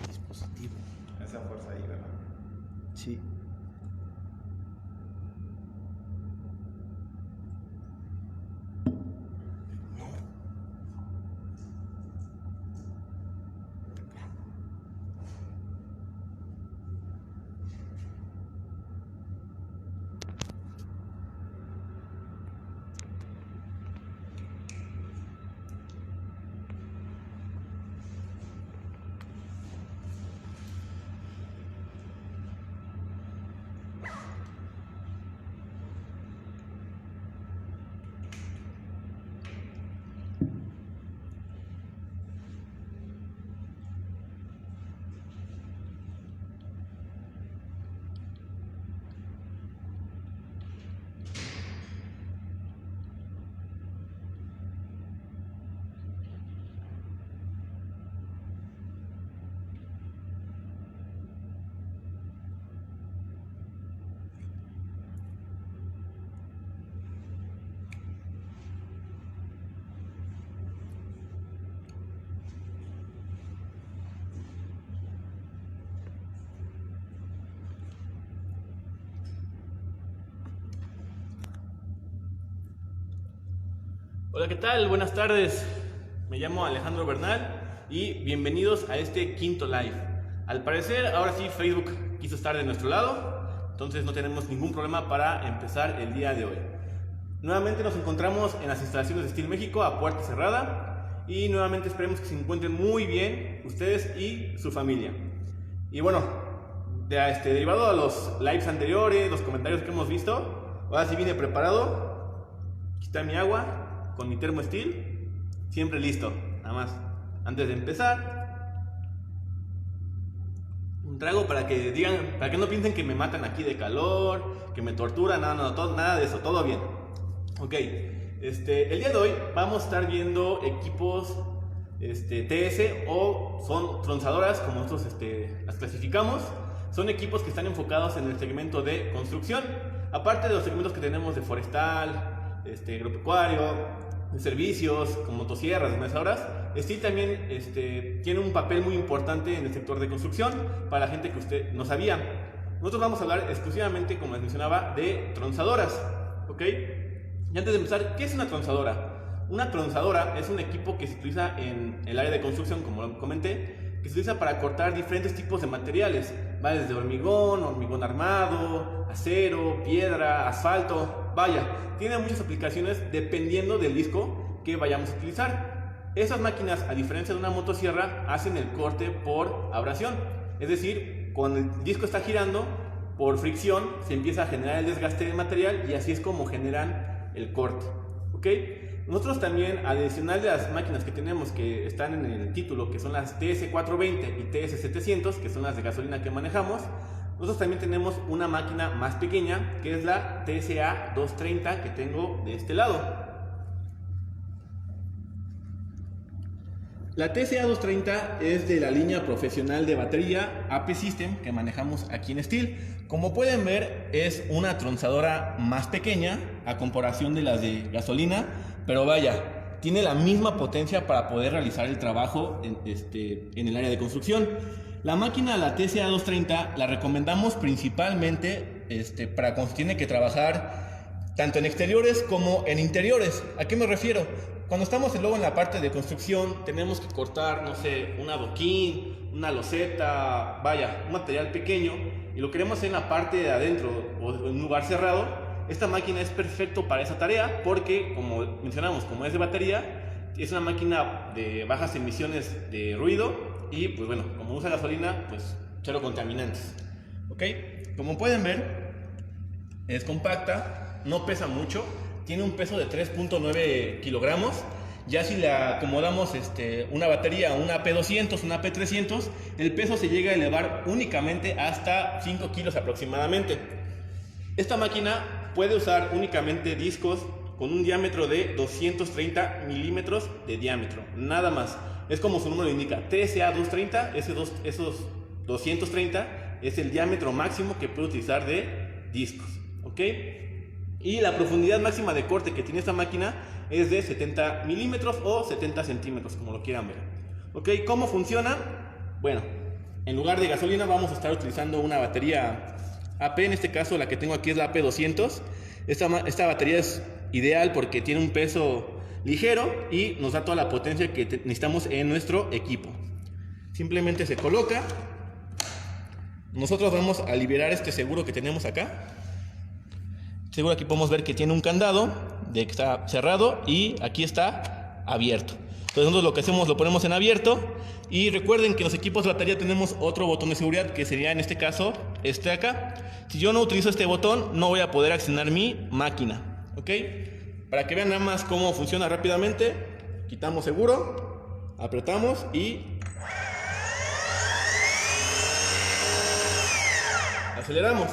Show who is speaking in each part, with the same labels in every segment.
Speaker 1: dispositivo.
Speaker 2: Esa fuerza ahí, ¿verdad?
Speaker 1: Sí.
Speaker 3: Hola, ¿qué tal? Buenas tardes. Me llamo Alejandro Bernal y bienvenidos a este quinto live. Al parecer, ahora sí Facebook quiso estar de nuestro lado, entonces no tenemos ningún problema para empezar el día de hoy. Nuevamente nos encontramos en las instalaciones de Steel México a puerta cerrada y nuevamente esperemos que se encuentren muy bien ustedes y su familia. Y bueno, derivado a los lives anteriores, los comentarios que hemos visto, ahora sí vine preparado. Aquí está mi agua con mi termo Steel, siempre listo. Nada más, antes de empezar, un trago para que digan, para que no piensen que me matan aquí de calor, que me torturan, nada de eso, todo bien. Ok, el día de hoy vamos a estar viendo equipos TS o son tronzadoras, como nosotros las clasificamos. Son equipos que están enfocados en el segmento de construcción, aparte de los segmentos que tenemos de forestal, agropecuario, de servicios, con motosierras, desmesadoras. Steel también tiene un papel muy importante en el sector de construcción, para la gente que usted no sabía. Nosotros vamos a hablar exclusivamente, como les mencionaba, de tronzadoras, ¿ok? Y antes de empezar, ¿qué es una tronzadora? Una tronzadora es un equipo que se utiliza en el área de construcción, como lo comenté, que se utiliza para cortar diferentes tipos de materiales. Va desde hormigón, hormigón armado, acero, piedra, asfalto. Vaya, tiene muchas aplicaciones dependiendo del disco que vayamos a utilizar. Esas máquinas, a diferencia de una motosierra, hacen el corte por abrasión. Es decir, cuando el disco está girando, por fricción se empieza a generar el desgaste de material y así es como generan el corte. ¿Ok? Nosotros también, adicional de las máquinas que tenemos que están en el título, que son las TS420 y TS700, que son las de gasolina que manejamos, nosotros también tenemos una máquina más pequeña, que es la TSA230 que tengo de este lado. La TSA230 es de la línea profesional de batería AP System que manejamos aquí en Steel. Como pueden ver, es una tronzadora más pequeña a comparación de las de gasolina, pero vaya, tiene la misma potencia para poder realizar el trabajo en el área de construcción. La máquina, la TSA230, la recomendamos principalmente para cuando se tiene que trabajar tanto en exteriores como en interiores. ¿A qué me refiero? Cuando estamos luego en la parte de construcción, tenemos que cortar, no sé, un adoquín, una loseta, vaya, un material pequeño, y lo queremos hacer en la parte de adentro o en un lugar cerrado. Esta máquina es perfecto para esa tarea porque, como mencionamos, como es de batería, es una máquina de bajas emisiones de ruido y, pues bueno, como usa gasolina, pues cero contaminantes. ¿Ok? Como pueden ver, es compacta, no pesa mucho, tiene un peso de 3.9 kilogramos. Ya si le acomodamos una batería, una P200, una P300, el peso se llega a elevar únicamente hasta 5 kilos aproximadamente. Esta máquina puede usar únicamente discos con un diámetro de 230 milímetros de diámetro, nada más. Es como su nombre lo indica, TSA 230, esos 230 es el diámetro máximo que puede utilizar de discos, ¿ok? Y la profundidad máxima de corte que tiene esta máquina es de 70 milímetros o 70 centímetros, como lo quieran ver. ¿Ok? ¿Cómo funciona? Bueno, en lugar de gasolina vamos a estar utilizando una batería AP, en este caso la que tengo aquí es la AP200. Esta batería es ideal porque tiene un peso ligero y nos da toda la potencia que necesitamos en nuestro equipo. Simplemente se coloca. Nosotros vamos a liberar este seguro que tenemos acá. Seguro aquí podemos ver que tiene un candado de que está cerrado y aquí está abierto. Entonces nosotros lo que hacemos lo ponemos en abierto y recuerden que en los equipos de batería tenemos otro botón de seguridad que sería en este caso este de acá. Si yo no utilizo este botón no voy a poder accionar mi máquina, ¿ok? Para que vean nada más cómo funciona rápidamente, quitamos seguro, apretamos y aceleramos.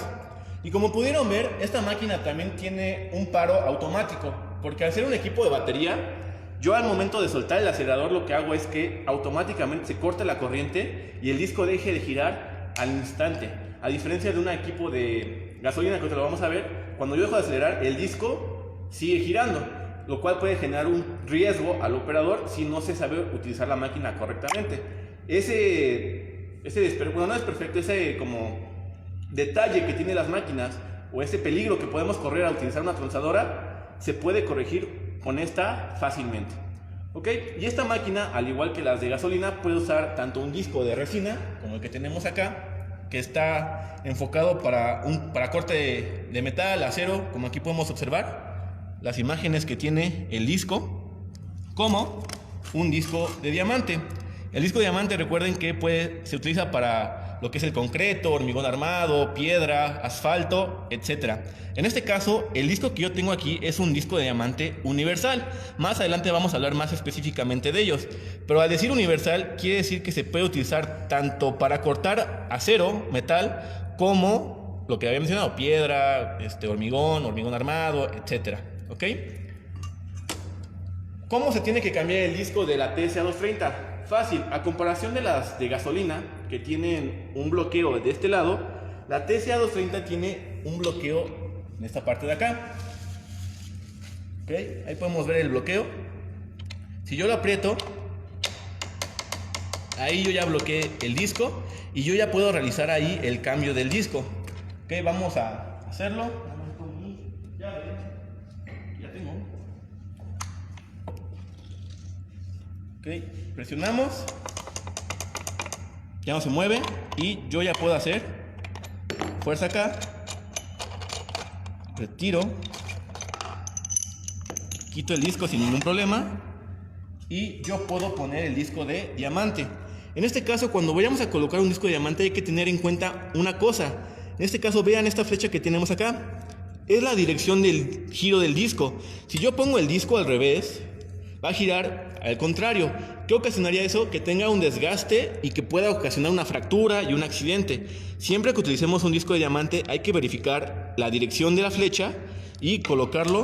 Speaker 3: Y como pudieron ver, esta máquina también tiene un paro automático, porque al ser un equipo de batería, yo al momento de soltar el acelerador lo que hago es que automáticamente se corta la corriente y el disco deje de girar al instante. A diferencia de un equipo de gasolina, que te lo vamos a ver, cuando yo dejo de acelerar el disco sigue girando, lo cual puede generar un riesgo al operador si no se sabe utilizar la máquina correctamente. Bueno, no es perfecto, ese como detalle que tienen las máquinas o ese peligro que podemos correr al utilizar una tronzadora se puede corregir con esta fácilmente, ¿ok? Y esta máquina, al igual que las de gasolina, puede usar tanto un disco de resina como el que tenemos acá, que está enfocado para corte de metal, acero, como aquí podemos observar las imágenes que tiene el disco, como un disco de diamante. El disco de diamante, recuerden que se utiliza para lo que es el concreto, hormigón armado, piedra, asfalto, etc. En este caso, el disco que yo tengo aquí es un disco de diamante universal. Más adelante vamos a hablar más específicamente de ellos. Pero al decir universal, quiere decir que se puede utilizar tanto para cortar acero, metal, como lo que había mencionado, piedra, hormigón armado, etc. ¿Ok? ¿Cómo se tiene que cambiar el disco de la TSA230? Fácil, a comparación de las de gasolina que tienen un bloqueo de este lado, la TSA230 tiene un bloqueo en esta parte de acá. ¿Okay? Ahí podemos ver el bloqueo. Si yo lo aprieto, ahí yo ya bloqueé el disco y yo ya puedo realizar ahí el cambio del disco. ¿Okay? Vamos a hacerlo. Ya tengo. Okay, presionamos, ya no se mueve y yo ya puedo hacer fuerza acá, retiro, quito el disco sin ningún problema y yo puedo poner el disco de diamante. En este caso, cuando vayamos a colocar un disco de diamante hay que tener en cuenta una cosa. En este caso, vean esta flecha que tenemos acá, es la dirección del giro del disco. Si yo pongo el disco al revés, va a girar al contrario. ¿Qué ocasionaría eso? Que tenga un desgaste y que pueda ocasionar una fractura y un accidente. Siempre que utilicemos un disco de diamante hay que verificar la dirección de la flecha y colocarlo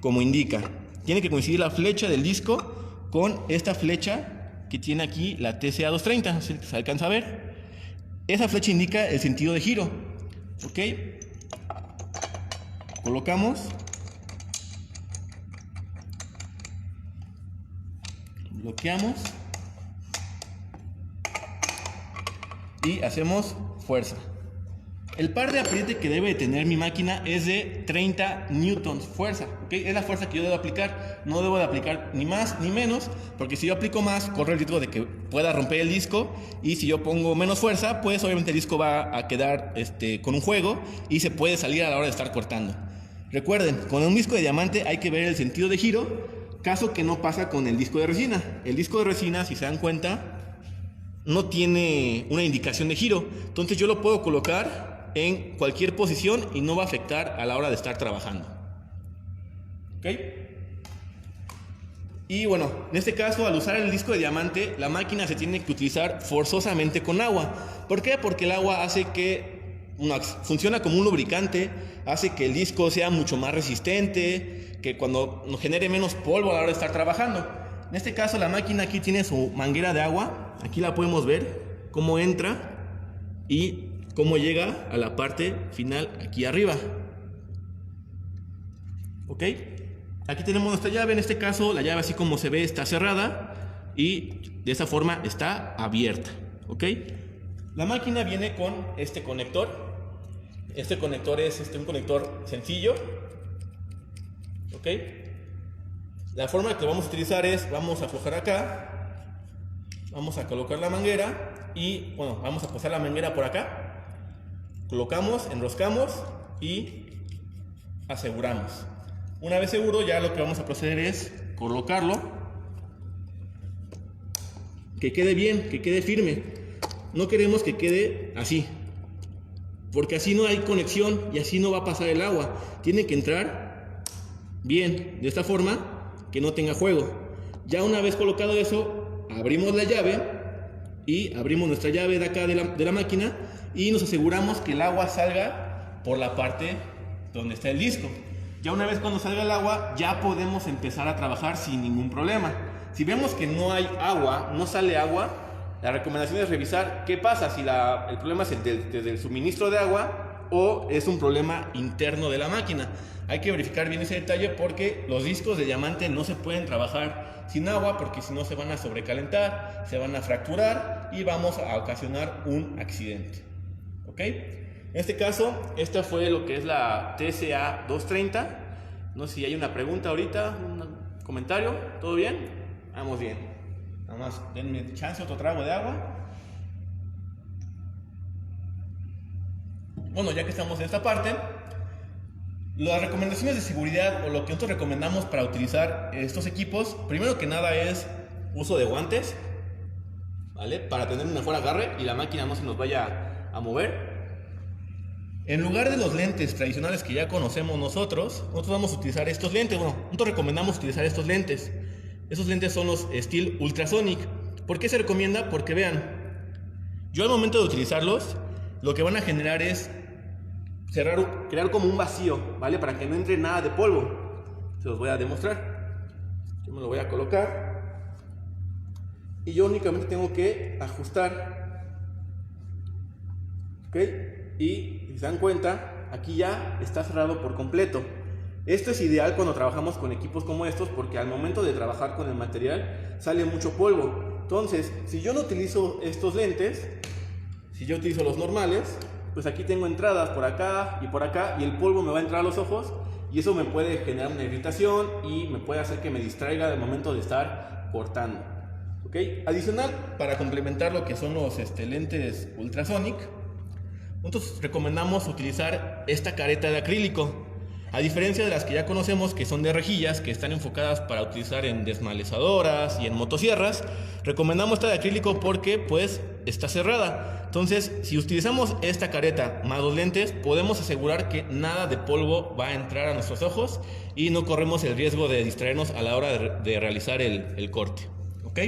Speaker 3: como indica. Tiene que coincidir la flecha del disco con esta flecha que tiene aquí la TSA230. ¿Se alcanza a ver? Esa flecha indica el sentido de giro. ¿Ok? Colocamos. Bloqueamos y hacemos fuerza. El par de apriete que debe tener mi máquina es de 30 newtons fuerza, ¿okay? Es la fuerza que yo debo aplicar. No debo de aplicar ni más ni menos, porque si yo aplico más corre el riesgo de que pueda romper el disco, y si yo pongo menos fuerza pues obviamente el disco va a quedar con un juego y se puede salir a la hora de estar cortando. Recuerden, con un disco de diamante hay que ver el sentido de giro, caso que no pasa con el disco de resina. El disco de resina, si se dan cuenta, no tiene una indicación de giro. Entonces yo lo puedo colocar en cualquier posición y no va a afectar a la hora de estar trabajando. ¿Ok? Y bueno, en este caso, al usar el disco de diamante, la máquina se tiene que utilizar forzosamente con agua. ¿Por qué? Porque el agua hace que funciona como un lubricante, hace que el disco sea mucho más resistente, que cuando nos genere menos polvo a la hora de estar trabajando. En este caso la máquina aquí tiene su manguera de agua, aquí la podemos ver cómo entra y cómo llega a la parte final aquí arriba. ¿Ok? Aquí tenemos nuestra llave, en este caso la llave así como se ve está cerrada. y de esa forma está abierta, ¿ok? La máquina viene con este conector. Este conector es un conector sencillo, ¿ok? La forma que lo vamos a utilizar es, vamos a aflojar acá, vamos a colocar la manguera y, bueno, vamos a pasar la manguera por acá, colocamos, enroscamos y aseguramos. Una vez seguro, ya lo que vamos a proceder es colocarlo, que quede bien, que quede firme. No queremos que quede así, porque así no hay conexión y así no va a pasar el agua. Tiene que entrar bien, de esta forma que no tenga juego. Ya una vez colocado eso, abrimos la llave y abrimos nuestra llave de acá de la máquina y nos aseguramos que el agua salga por la parte donde está el disco. Ya una vez cuando salga el agua, ya podemos empezar a trabajar sin ningún problema. Si vemos que no hay agua, no sale agua, la recomendación es revisar qué pasa, si el problema es desde el suministro de agua o es un problema interno de la máquina. Hay que verificar bien ese detalle porque los discos de diamante no se pueden trabajar sin agua, porque si no se van a sobrecalentar, se van a fracturar y vamos a ocasionar un accidente, ¿ok? En este caso, esta fue lo que es la TSA 230. No sé si hay una pregunta ahorita, un comentario. ¿Todo bien? Vamos bien. Nada más denme chance, otro trago de agua. Bueno, ya que estamos en esta parte, las recomendaciones de seguridad o lo que nosotros recomendamos para utilizar estos equipos, primero que nada es uso de guantes, ¿vale? Para tener un mejor agarre y la máquina no se nos vaya a mover. En lugar de los lentes tradicionales que ya conocemos nosotros vamos a utilizar estos lentes. Bueno, nosotros recomendamos utilizar estos lentes. Esos lentes son los Steel Ultrasonic. ¿Por qué se recomienda? Porque vean, yo al momento de utilizarlos, lo que van a generar es crear como un vacío, ¿vale? Para que no entre nada de polvo. Se los voy a demostrar. Yo me lo voy a colocar y yo únicamente tengo que ajustar, ¿ok? Y si se dan cuenta, aquí ya está cerrado por completo. Esto es ideal cuando trabajamos con equipos como estos, porque al momento de trabajar con el material sale mucho polvo. Entonces, si yo no utilizo estos lentes, si yo utilizo los normales, pues aquí tengo entradas por acá y el polvo me va a entrar a los ojos y eso me puede generar una irritación y me puede hacer que me distraiga del momento de estar cortando, ¿ok? Adicional, para complementar lo que son los lentes Ultrasonic, nosotros recomendamos utilizar esta careta de acrílico. A diferencia de las que ya conocemos, que son de rejillas, que están enfocadas para utilizar en desmalezadoras y en motosierras, recomendamos esta de acrílico porque pues está cerrada. Entonces, si utilizamos esta careta más los lentes, podemos asegurar que nada de polvo va a entrar a nuestros ojos y no corremos el riesgo de distraernos a la hora de realizar el corte, ¿ok?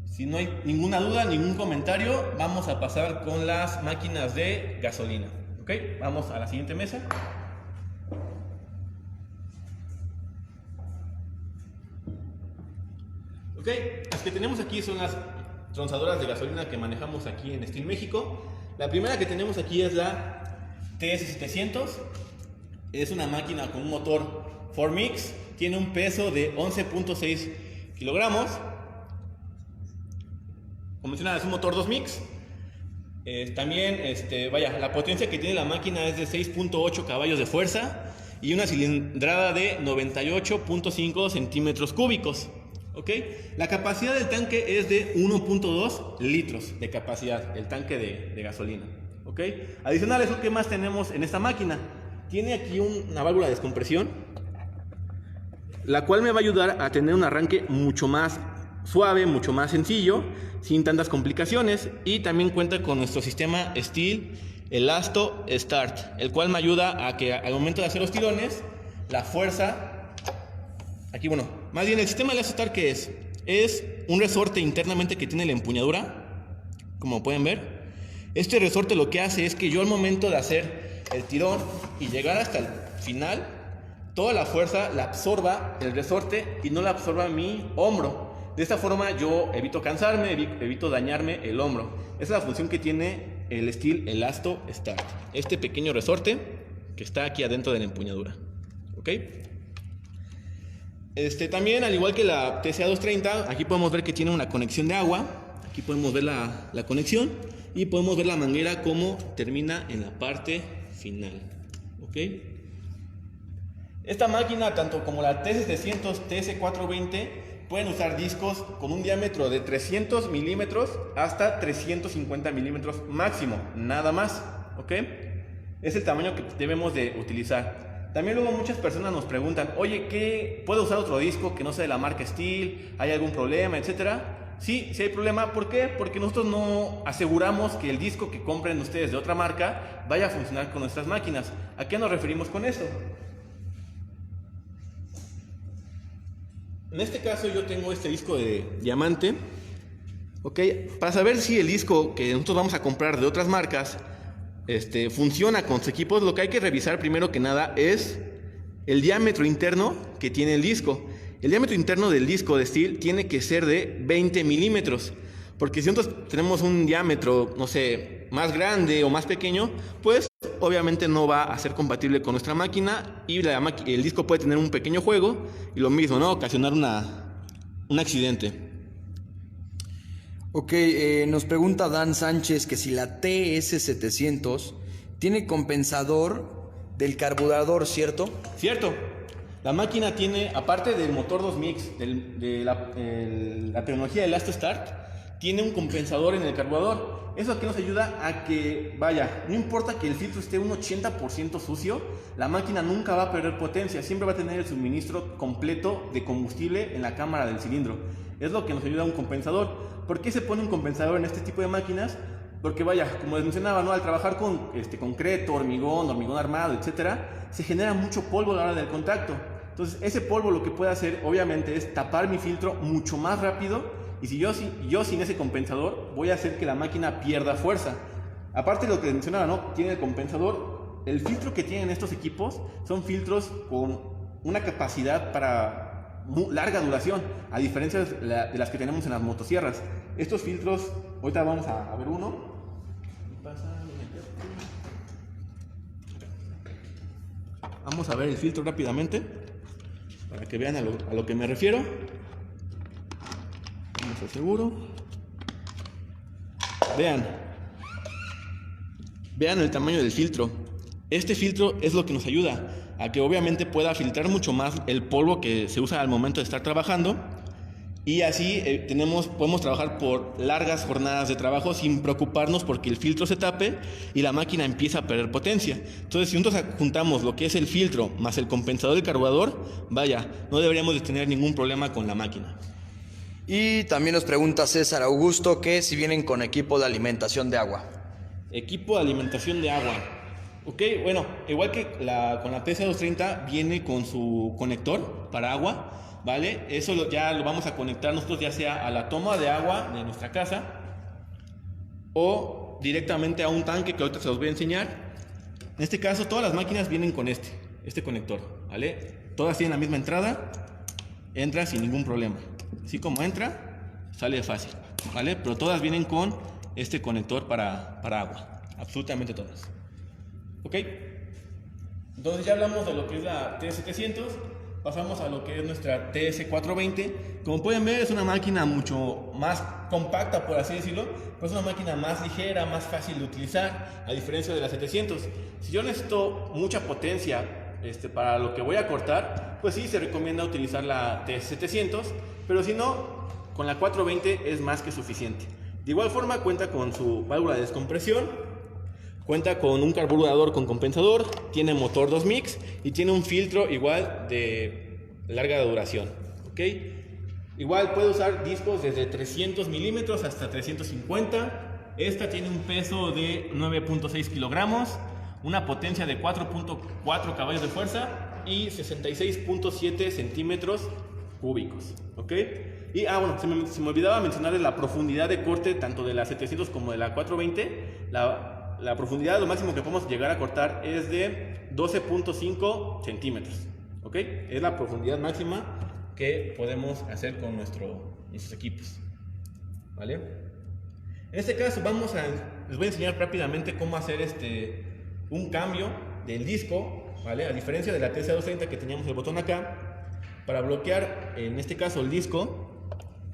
Speaker 3: Si no hay ninguna duda, ningún comentario, vamos a pasar con las máquinas de gasolina, ¿ok? Vamos a la siguiente mesa. Ok, las que tenemos aquí son las tronzadoras de gasolina que manejamos aquí en Steel México. La primera que tenemos aquí es la TS700. Es una máquina con un motor Ford Mix. Tiene un peso de 11.6 kilogramos. Como mencionaba, es un motor 2 Mix. También, la potencia que tiene la máquina es de 6.8 caballos de fuerza y una cilindrada de 98.5 centímetros cúbicos. ¿Okay? La capacidad del tanque es de 1.2 litros de capacidad, el tanque de gasolina. ¿Okay? Adicional a eso, ¿qué más tenemos en esta máquina? Tiene aquí una válvula de descompresión, la cual me va a ayudar a tener un arranque mucho más suave, mucho más sencillo, sin tantas complicaciones. Y también cuenta con nuestro sistema Steel Elasto Start, el cual me ayuda a que al momento de hacer los tirones, la fuerza... Aquí, más bien el sistema Elasto Start, ¿qué es? Es un resorte internamente que tiene la empuñadura, como pueden ver. Este resorte lo que hace es que yo al momento de hacer el tirón y llegar hasta el final, toda la fuerza la absorba el resorte y no la absorba mi hombro. De esta forma yo evito cansarme, evito dañarme el hombro. Esa es la función que tiene el Steel Elasto Start. Este pequeño resorte que está aquí adentro de la empuñadura. ¿Ok? También, al igual que la TCA230, aquí podemos ver que tiene una conexión de agua. Aquí podemos ver la conexión y podemos ver la manguera cómo termina en la parte final. ¿Ok? Esta máquina, tanto como la T700, TS420, pueden usar discos con un diámetro de 300 milímetros hasta 350 milímetros máximo, nada más. ¿Ok? Es el tamaño que debemos de utilizar. También luego muchas personas nos preguntan, oye, ¿qué? ¿Puedo usar otro disco que no sea de la marca Steel? ¿Hay algún problema, etcétera? Sí, sí hay problema. ¿Por qué? Porque nosotros no aseguramos que el disco que compren ustedes de otra marca vaya a funcionar con nuestras máquinas. ¿A qué nos referimos con eso? En este caso yo tengo este disco de diamante. ¿Ok? Para saber si el disco que nosotros vamos a comprar de otras marcas funciona con sus equipos, lo que hay que revisar primero que nada es el diámetro interno que tiene el disco. El diámetro interno del disco de Steel tiene que ser de 20 milímetros, porque si nosotros tenemos un diámetro, no sé, más grande o más pequeño, pues obviamente no va a ser compatible con nuestra máquina y el disco puede tener un pequeño juego y lo mismo, ¿no? Ocasionar un accidente.
Speaker 1: Ok, nos pregunta Dan Sánchez que si la TS700 tiene compensador del carburador, ¿cierto?
Speaker 3: Cierto. La máquina tiene, aparte del motor 2 mix, de la tecnología del Last Start, tiene un compensador en el carburador. Eso aquí nos ayuda a que, vaya, no importa que el filtro esté un 80% sucio, la máquina nunca va a perder potencia, siempre va a tener el suministro completo de combustible en la cámara del cilindro. Es lo que nos ayuda a un compensador. ¿Por qué se pone un compensador en este tipo de máquinas? Porque vaya, como les mencionaba, ¿no? Al trabajar con concreto, hormigón armado, etcétera, se genera mucho polvo a la hora del contacto. Entonces, ese polvo lo que puede hacer, obviamente, es tapar mi filtro mucho más rápido. Y si yo sin ese compensador, voy a hacer que la máquina pierda fuerza. Aparte de lo que les mencionaba, ¿no? Tiene el compensador. El filtro que tienen estos equipos son filtros con una capacidad para larga duración, a diferencia de las que tenemos en las motosierras. Estos filtros, ahorita vamos a ver uno. Vamos a ver el filtro rápidamente para que vean a lo que me refiero. Vamos al seguro. Vean el tamaño del filtro. Este filtro es lo que nos ayuda a que obviamente pueda filtrar mucho más el polvo que se usa al momento de estar trabajando. Y así podemos trabajar por largas jornadas de trabajo sin preocuparnos porque el filtro se tape y la máquina empieza a perder potencia. Entonces, si nosotros juntamos lo que es el filtro más el compensador del carburador, vaya, no deberíamos de tener ningún problema con la máquina.
Speaker 1: Y también nos pregunta César Augusto que si vienen con equipo de alimentación de agua.
Speaker 3: Equipo de alimentación de agua. Ok, bueno, igual que con la TC230 viene con su conector para agua. ¿Vale? Eso ya lo vamos a conectar nosotros ya sea a la toma de agua de nuestra casa o directamente a un tanque que ahorita se los voy a enseñar. En este caso todas las máquinas vienen con este conector, ¿vale? Todas tienen la misma entrada, entra sin ningún problema. Así como entra, sale fácil, ¿vale? Pero todas vienen con este conector para agua, absolutamente todas. ¿Ok? Entonces ya hablamos de lo que es la T700. Pasamos a lo que es nuestra TS420. Como pueden ver, es una máquina mucho más compacta, por así decirlo, pero es una máquina más ligera, más fácil de utilizar, a diferencia de la 700. Si yo necesito mucha potencia para lo que voy a cortar, pues sí, se recomienda utilizar la TS700, pero si no, con la 420 es más que suficiente. De igual forma, cuenta con su válvula de descompresión, cuenta con un carburador con compensador, tiene motor 2 mix y tiene un filtro igual de larga duración. ¿Ok? Igual puede usar discos desde 300 milímetros hasta 350. Esta tiene un peso de 9.6 kilogramos, una potencia de 4.4 caballos de fuerza y 66.7 centímetros cúbicos. ¿Ok? Y bueno, se me olvidaba mencionarles la profundidad de corte tanto de la 700 como de la 420. La profundidad, lo máximo que podemos llegar a cortar es de 12.5 centímetros. ¿Ok? Es la profundidad máxima que podemos hacer con nuestros equipos. ¿Vale? En este caso les voy a enseñar rápidamente cómo hacer un cambio del disco, ¿vale? A diferencia de la TC230 que teníamos el botón acá, Para bloquear, en este caso, el disco,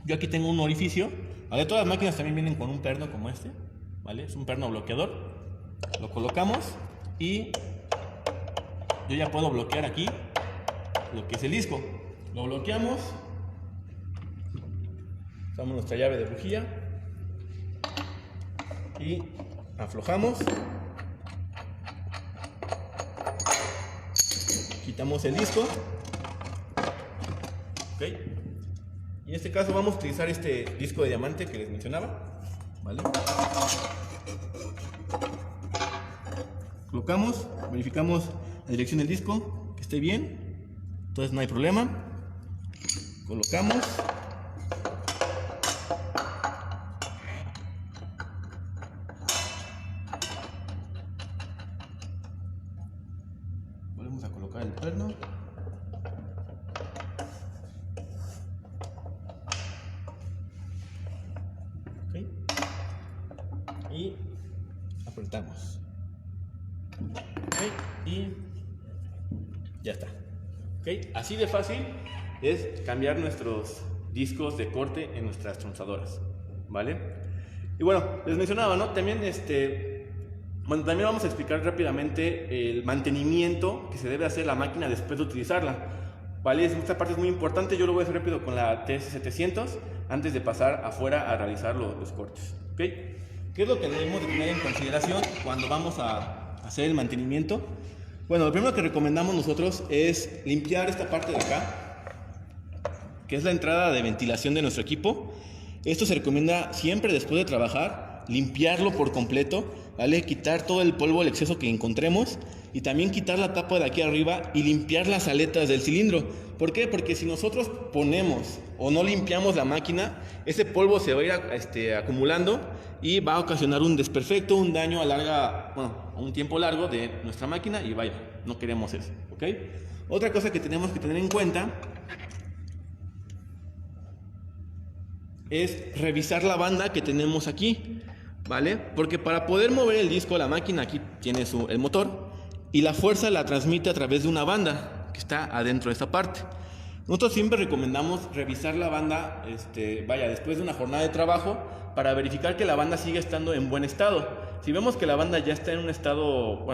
Speaker 3: yo aquí tengo un orificio. ¿Vale? Todas las máquinas también vienen con un perno como este, ¿vale? Es un perno bloqueador. Lo colocamos y yo ya puedo bloquear aquí lo que es el disco. Lo bloqueamos. Usamos nuestra llave de bujía y aflojamos. Quitamos el disco. Ok. Y en este caso vamos a utilizar este disco de diamante que les mencionaba, ¿vale? Colocamos, verificamos la dirección del disco, que esté bien, entonces no hay problema. Colocamos. Volvemos a colocar el perno. Y apretamos. Okay. Y ya está. Okay. Así de fácil es cambiar nuestros discos de corte en nuestras tronzadoras, ¿vale? Y bueno, les mencionaba, ¿no? También también vamos a explicar rápidamente el mantenimiento que se debe hacer la máquina después de utilizarla, ¿vale? Esta parte es muy importante. Yo lo voy a hacer rápido con la TS700 antes de pasar afuera a realizar los cortes, ¿ok? ¿Qué es lo que debemos de tener en consideración cuando vamos a hacer el mantenimiento? Bueno, lo primero que recomendamos nosotros es limpiar esta parte de acá, que es la entrada de ventilación de nuestro equipo. Esto se recomienda siempre después de trabajar, limpiarlo por completo, ¿vale? Quitar todo el polvo, el exceso que encontremos y también quitar la tapa de aquí arriba y limpiar las aletas del cilindro. ¿Por qué? Porque si nosotros ponemos o no limpiamos la máquina, ese polvo se va a ir acumulando y va a ocasionar un desperfecto, un daño a un tiempo largo de nuestra máquina y vaya, no queremos eso, ¿ok? Otra cosa que tenemos que tener en cuenta es revisar la banda que tenemos aquí, ¿vale? Porque para poder mover el disco, la máquina aquí tiene el motor y la fuerza la transmite a través de una banda que está adentro de esta parte. Nosotros siempre recomendamos revisar la banda, después de una jornada de trabajo para verificar que la banda sigue estando en buen estado. Si vemos que la banda ya está en un estado,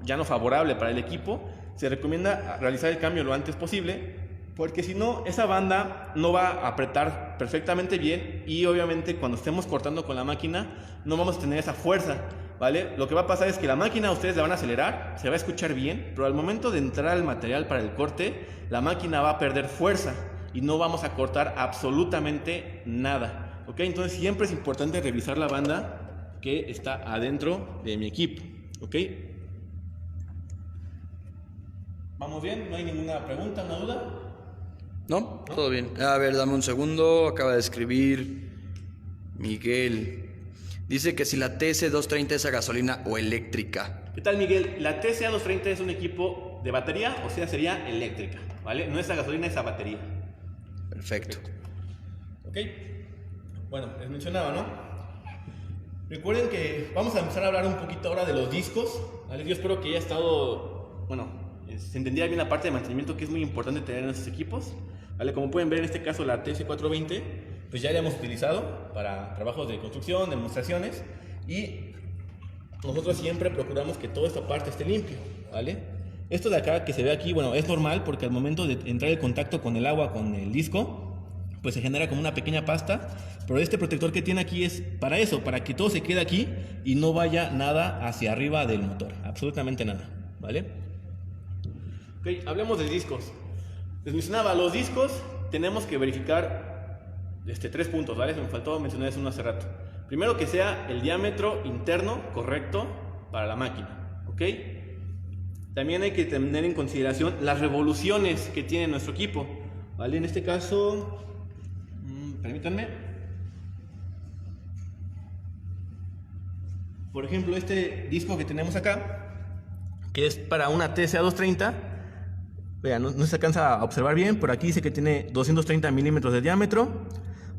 Speaker 3: ya no favorable para el equipo, se recomienda realizar el cambio lo antes posible, porque si no, esa banda no va a apretar perfectamente bien y obviamente cuando estemos cortando con la máquina no vamos a tener esa fuerza, ¿vale? Lo que va a pasar es que la máquina ustedes la van a acelerar, se va a escuchar bien, pero al momento de entrar el material para el corte, la máquina va a perder fuerza y no vamos a cortar absolutamente nada, ¿ok? Entonces siempre es importante revisar la banda que está adentro de mi equipo, ¿ok? ¿Vamos bien? ¿No hay ninguna pregunta, una duda?
Speaker 1: ¿No? Todo bien. A ver, dame un segundo. Acaba de escribir Miguel. Dice que si la TS230 es a gasolina o eléctrica.
Speaker 3: ¿Qué tal, Miguel? La TCA230 es un equipo de batería, o sea, sería eléctrica, ¿vale? No es a gasolina, es a batería.
Speaker 1: Perfecto.
Speaker 3: Ok. Bueno, les mencionaba, ¿no? Recuerden que vamos a empezar a hablar un poquito ahora de los discos, ¿vale? Yo espero que haya estado, se entendiera bien la parte de mantenimiento que es muy importante tener en estos equipos, ¿vale? Como pueden ver, en este caso la TS420 pues ya la hemos utilizado para trabajos de construcción, demostraciones, y nosotros siempre procuramos que toda esta parte esté limpio, ¿vale? Esto de acá que se ve aquí, es normal porque al momento de entrar en contacto con el agua, con el disco, pues se genera como una pequeña pasta, pero este protector que tiene aquí es para eso, para que todo se quede aquí y no vaya nada hacia arriba del motor, absolutamente nada, ¿vale? Ok, hablemos de discos. Les mencionaba, los discos tenemos que verificar 3 puntos, ¿vale? Se me faltó mencionar uno hace rato. Primero, que sea el diámetro interno correcto para la máquina, ¿ok? También hay que tener en consideración las revoluciones que tiene nuestro equipo, ¿vale? En este caso, permítanme. Por ejemplo, este disco que tenemos acá, que es para una TCA230, vean, no se alcanza a observar bien, pero aquí dice que tiene 230 milímetros de diámetro,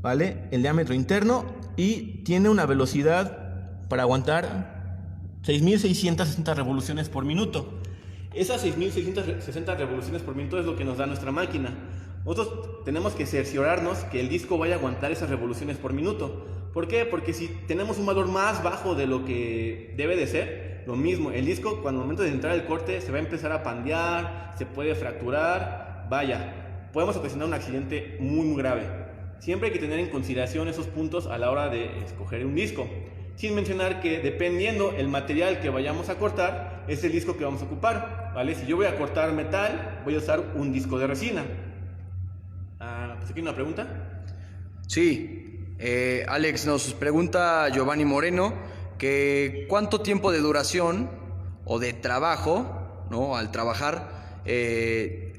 Speaker 3: ¿vale? El diámetro interno, y tiene una velocidad para aguantar 6.660 revoluciones por minuto. Esas 6.660 revoluciones por minuto es lo que nos da nuestra máquina, Nosotros tenemos que cerciorarnos que el disco vaya a aguantar esas revoluciones por minuto. ¿Por qué? Porque si tenemos un valor más bajo de lo que debe de ser, lo mismo, el disco cuando al momento de entrar el corte se va a empezar a pandear, se puede fracturar, vaya, podemos ocasionar un accidente muy grave. Siempre hay que tener en consideración esos puntos a la hora de escoger un disco. Sin mencionar que dependiendo el material que vayamos a cortar, es el disco que vamos a ocupar, ¿vale? Si yo voy a cortar metal, voy a usar un disco de resina. Pues aquí una pregunta.
Speaker 1: Sí, Alex, nos pregunta Giovanni Moreno que cuánto tiempo de duración o de trabajo, ¿no? Al trabajar,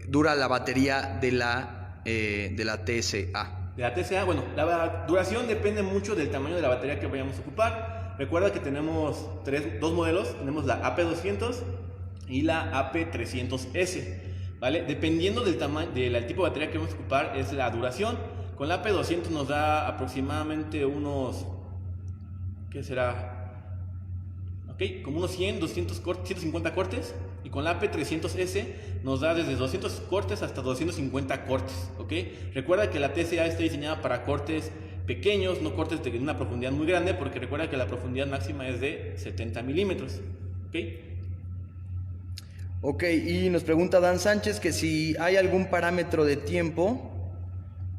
Speaker 1: dura la batería de la TSA.
Speaker 3: De la TSA, bueno, la duración depende mucho del tamaño de la batería que vayamos a ocupar. Recuerda que tenemos dos modelos, tenemos la AP200 y la AP300S, ¿vale? Dependiendo del tamaño, del tipo de batería que vamos a ocupar es la duración. Con la AP200 nos da aproximadamente unos, ¿qué será? Ok, como unos 100, 200 cortes, 150 cortes. Y con la AP300S nos da desde 200 cortes hasta 250 cortes, ¿ok? Recuerda que la TSA está diseñada para cortes pequeños, no cortes de una profundidad muy grande, porque recuerda que la profundidad máxima es de 70 milímetros, ¿ok?
Speaker 1: Ok, y nos pregunta Dan Sánchez que si hay algún parámetro de tiempo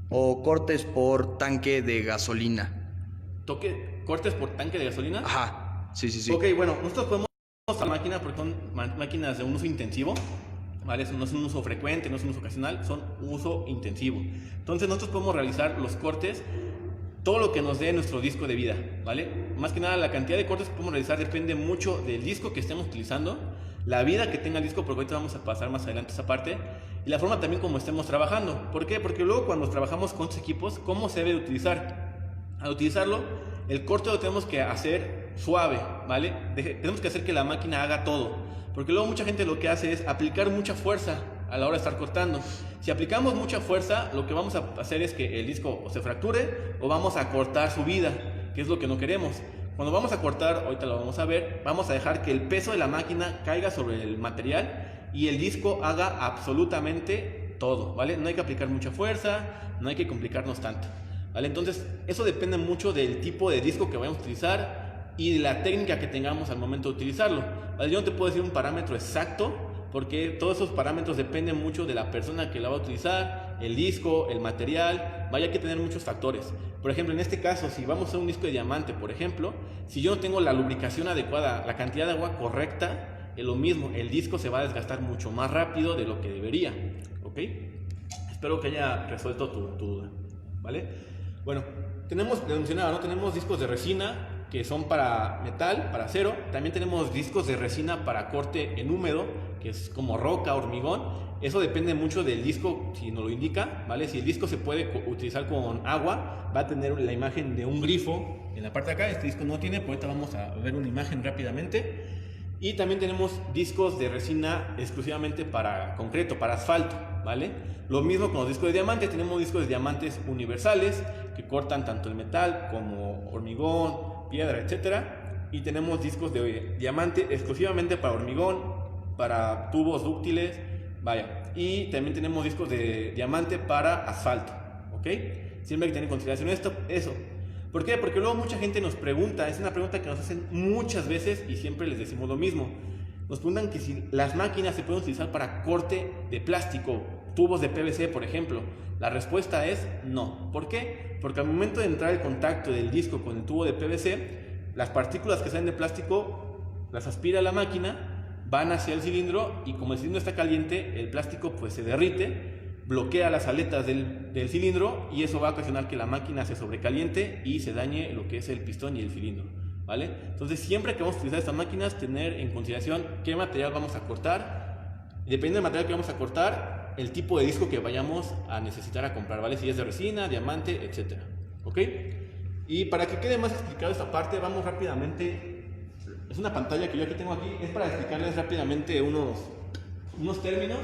Speaker 1: o cortes por tanque de gasolina.
Speaker 3: ¿Cortes por tanque de gasolina?
Speaker 1: Ajá, sí.
Speaker 3: Ok, bueno, nosotros podemos la máquina porque son máquinas de un uso intensivo, ¿vale? No es un uso frecuente, no es un uso ocasional, son uso intensivo. Entonces nosotros podemos realizar los cortes, todo lo que nos dé nuestro disco de vida, ¿vale? Más que nada la cantidad de cortes que podemos realizar depende mucho del disco que estemos utilizando, la vida que tenga el disco, porque ahorita vamos a pasar más adelante esa parte, y la forma también como estemos trabajando. ¿Por qué? Porque luego cuando trabajamos con estos equipos, ¿cómo se debe utilizar? Al utilizarlo, el corte lo tenemos que hacer suave, ¿vale? Tenemos que hacer que la máquina haga todo, porque luego mucha gente lo que hace es aplicar mucha fuerza a la hora de estar cortando. Si aplicamos mucha fuerza, lo que vamos a hacer es que el disco o se fracture o vamos a cortar su vida, que es lo que no queremos. Cuando vamos a cortar, ahorita lo vamos a ver, vamos a dejar que el peso de la máquina caiga sobre el material y el disco haga absolutamente todo, ¿vale? No hay que aplicar mucha fuerza, no hay que complicarnos tanto, ¿vale? Entonces, eso depende mucho del tipo de disco que vayamos a utilizar y de la técnica que tengamos al momento de utilizarlo, ¿vale? Yo no te puedo decir un parámetro exacto, porque todos esos parámetros dependen mucho de la persona que la va a utilizar, el disco, el material, vaya, hay que tener muchos factores. Por ejemplo, en este caso, si vamos a un disco de diamante, por ejemplo, si yo no tengo la lubricación adecuada, la cantidad de agua correcta, es lo mismo, el disco se va a desgastar mucho más rápido de lo que debería, ¿ok? Espero que haya resuelto tu duda, ¿vale? Bueno, les mencionaba, ¿no? Tenemos discos de resina que son para metal, para acero. También tenemos discos de resina para corte en húmedo, que es como roca, hormigón. Eso depende mucho del disco, si nos lo indica, ¿vale? Si el disco se puede utilizar con agua, va a tener la imagen de un grifo en la parte de acá. Este disco no tiene, por ahorita vamos a ver una imagen rápidamente. Y también tenemos discos de resina exclusivamente para concreto, para asfalto, ¿vale? Lo mismo con los discos de diamante. Tenemos discos de diamantes universales que cortan tanto el metal como hormigón, piedra, etcétera. Y tenemos discos de diamante exclusivamente para hormigón, para tubos dúctiles, vaya. Y también tenemos discos de diamante para asfalto, ¿ok? Siempre hay que tener en consideración eso. ¿Por qué? Porque luego mucha gente nos pregunta, es una pregunta que nos hacen muchas veces y siempre les decimos lo mismo. Nos preguntan que si las máquinas se pueden utilizar para corte de plástico, tubos de PVC, por ejemplo. La respuesta es no. ¿Por qué? Porque al momento de entrar el contacto del disco con el tubo de PVC, las partículas que salen de plástico las aspira la máquina, van hacia el cilindro y como el cilindro está caliente, el plástico pues se derrite, bloquea las aletas del cilindro y eso va a ocasionar que la máquina se sobrecaliente y se dañe lo que es el pistón y el cilindro, ¿vale? Entonces siempre que vamos a utilizar estas máquinas, tener en consideración qué material vamos a cortar, y dependiendo del material que vamos a cortar, el tipo de disco que vayamos a necesitar a comprar, ¿vale? Si es de resina, diamante, etcétera, ¿ok? Y para que quede más explicado esta parte, vamos rápidamente, es una pantalla que yo aquí tengo aquí, es para explicarles rápidamente unos términos,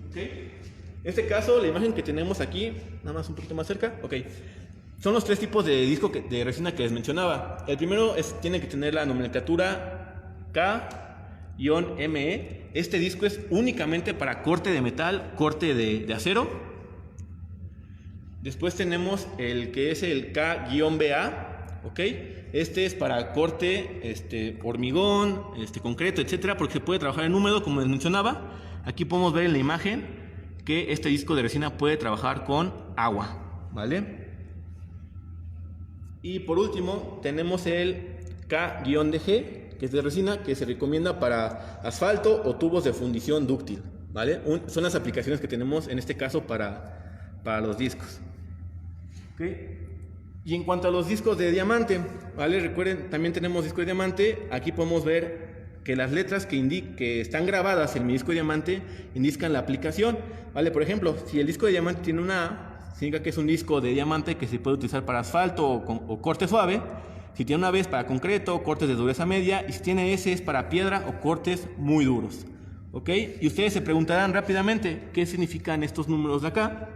Speaker 3: ¿ok? En este caso, la imagen que tenemos aquí, nada más un poquito más cerca, ok. Son los tres tipos de disco de resina que les mencionaba. El primero tiene que tener la nomenclatura K-ME. Este disco es únicamente para corte de metal, corte de acero, Después tenemos el que es el K-BA, ¿ok? Este es para corte, hormigón, concreto, etcétera, porque se puede trabajar en húmedo, como les mencionaba. Aquí podemos ver en la imagen que este disco de resina puede trabajar con agua, ¿vale? Y por último tenemos el K-DG, que es de resina, que se recomienda para asfalto o tubos de fundición dúctil, ¿vale? Son las aplicaciones que tenemos en este caso para los discos. ¿Okay? Y en cuanto a los discos de diamante, ¿vale? Recuerden, también tenemos disco de diamante. Aquí podemos ver que las letras que están grabadas en mi disco de diamante indican la aplicación, ¿vale? Por ejemplo, si el disco de diamante tiene una A, significa que es un disco de diamante que se puede utilizar para asfalto o corte suave. Si tiene una B es para concreto, cortes de dureza media. Y si tiene S es para piedra o cortes muy duros, ¿ok? Y ustedes se preguntarán rápidamente, ¿qué significan estos números de acá?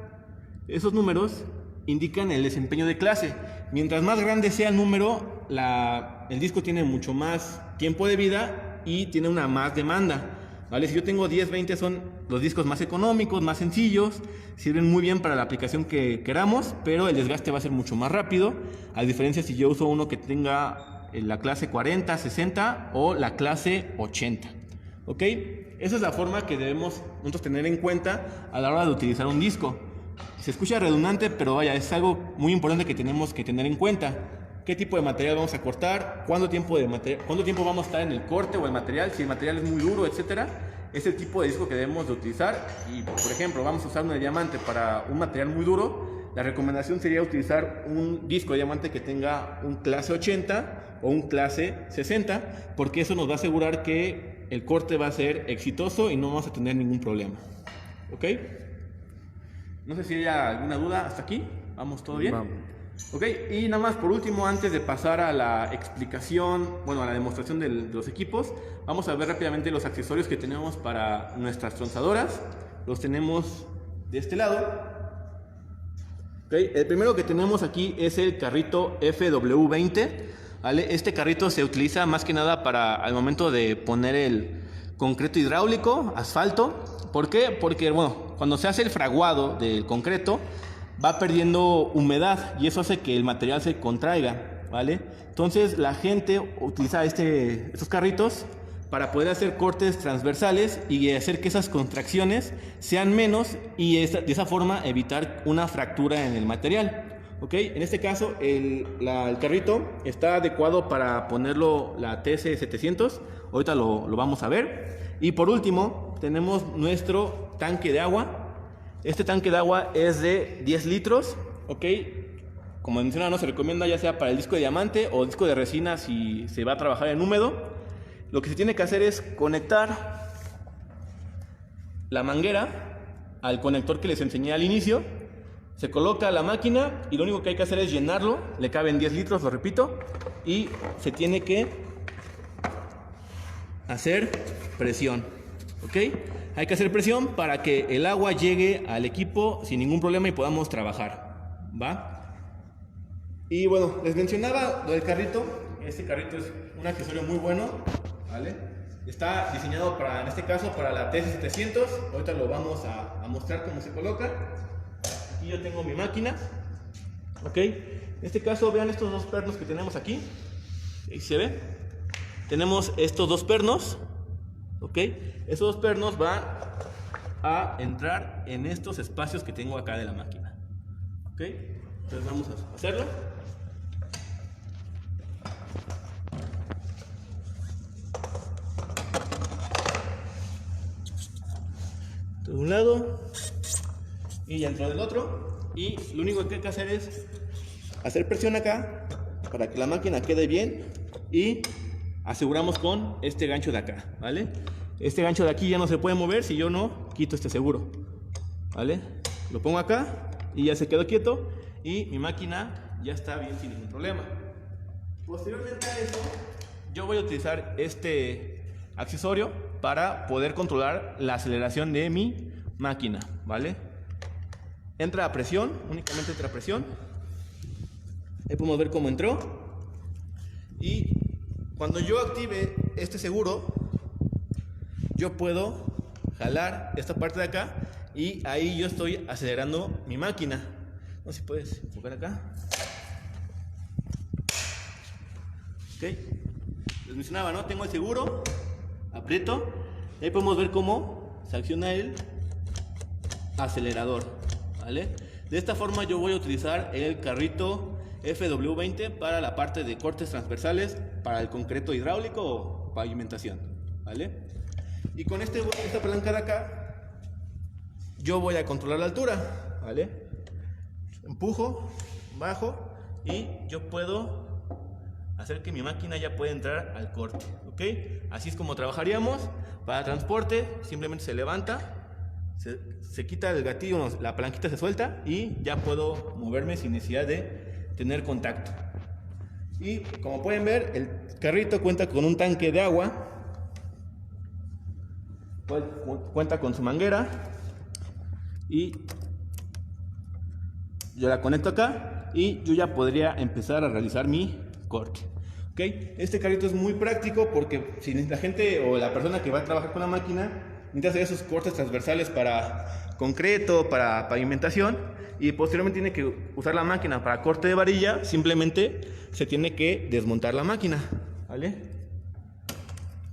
Speaker 3: Esos números indican el desempeño de clase. Mientras más grande sea el número, el disco tiene mucho más tiempo de vida y tiene una más demanda, ¿vale? Si yo tengo 10, 20 son los discos más económicos, más sencillos, sirven muy bien para la aplicación que queramos, pero el desgaste va a ser mucho más rápido, a diferencia si yo uso uno que tenga la clase 40, 60 o la clase 80, ¿ok? Esa es la forma que debemos nosotros tener en cuenta a la hora de utilizar un disco. Se escucha redundante, pero vaya, es algo muy importante que tenemos que tener en cuenta. ¿Qué tipo de material vamos a cortar? ¿Cuánto tiempo vamos a estar en el corte o el material? Si el material es muy duro, etcétera. Es el tipo de disco que debemos de utilizar. Y, por ejemplo, vamos a usar un diamante para un material muy duro. La recomendación sería utilizar un disco de diamante que tenga un clase 80 o un clase 60, porque eso nos va a asegurar que el corte va a ser exitoso y no vamos a tener ningún problema. ¿Ok? No sé si hay alguna duda hasta aquí. ¿Vamos todo bien?
Speaker 1: Vamos.
Speaker 3: Ok, y nada más por último, antes de pasar a la explicación, a la demostración de los equipos, vamos a ver rápidamente los accesorios que tenemos para nuestras tronzadoras. Los tenemos de este lado. Okay, el primero que tenemos aquí es el carrito FW20, ¿vale? Este carrito se utiliza más que nada para al momento de poner el concreto hidráulico, asfalto. ¿Por qué? Porque cuando se hace el fraguado del concreto va perdiendo humedad y eso hace que el material se contraiga, ¿vale? Entonces la gente utiliza estos carritos para poder hacer cortes transversales y hacer que esas contracciones sean menos y de esa forma evitar una fractura en el material, ¿ok? En este caso el carrito está adecuado para ponerlo la TS700, ahorita lo vamos a ver. Y por último tenemos nuestro tanque de agua. Este tanque de agua es de 10 litros, ¿ok? Como mencionaba, no se recomienda ya sea para el disco de diamante o disco de resina si se va a trabajar en húmedo. Lo que se tiene que hacer es conectar la manguera al conector que les enseñé al inicio. Se coloca la máquina y lo único que hay que hacer es llenarlo. Le caben 10 litros, lo repito. Y se tiene que hacer presión, ¿ok? Hay que hacer presión para que el agua llegue al equipo sin ningún problema y podamos trabajar, ¿va? Y les mencionaba lo del carrito. Este carrito es un accesorio muy bueno, ¿vale? Está diseñado en este caso, para la TS700. Ahorita lo vamos a mostrar cómo se coloca. Aquí yo tengo mi máquina, ¿ok? En este caso, vean estos dos pernos que tenemos aquí. ¿Sí se ve? Tenemos estos dos pernos, ¿ok? Esos dos pernos van a entrar en estos espacios que tengo acá de la máquina, ¿ok? Entonces vamos a hacerlo. De un lado y ya entró del otro. Y lo único que hay que hacer es hacer presión acá para que la máquina quede bien y aseguramos con este gancho de acá, ¿vale? Este gancho de aquí ya no se puede mover si yo no quito este seguro, ¿vale? Lo pongo acá y ya se quedó quieto y mi máquina ya está bien sin ningún problema. Posteriormente a eso, yo voy a utilizar este accesorio para poder controlar la aceleración de mi máquina, ¿vale? Entra a presión, únicamente entra a presión. Ahí podemos ver cómo entró. Y cuando yo active este seguro, yo puedo jalar esta parte de acá y ahí yo estoy acelerando mi máquina. No sé si puedes enfocar acá. Ok, les mencionaba, ¿no? Tengo el seguro, aprieto, y ahí podemos ver cómo se acciona el acelerador, ¿vale? De esta forma yo voy a utilizar el carrito FW20 para la parte de cortes transversales, para el concreto hidráulico o pavimentación, ¿vale? Y con esta palanca de acá, yo voy a controlar la altura, ¿vale? Empujo, bajo y yo puedo hacer que mi máquina ya pueda entrar al corte, ¿ok? Así es como trabajaríamos. Para transporte, simplemente se levanta, se quita el gatillo, la palanquita se suelta y ya puedo moverme sin necesidad de tener contacto. Y como pueden ver, el carrito cuenta con un tanque de agua, cuenta con su manguera y yo la conecto acá y yo ya podría empezar a realizar mi corte. ¿Okay? Este carrito es muy práctico porque si la gente o la persona que va a trabajar con la máquina necesita hacer esos cortes transversales para concreto, para pavimentación y posteriormente tiene que usar la máquina para corte de varilla, simplemente se tiene que desmontar la máquina, ¿vale?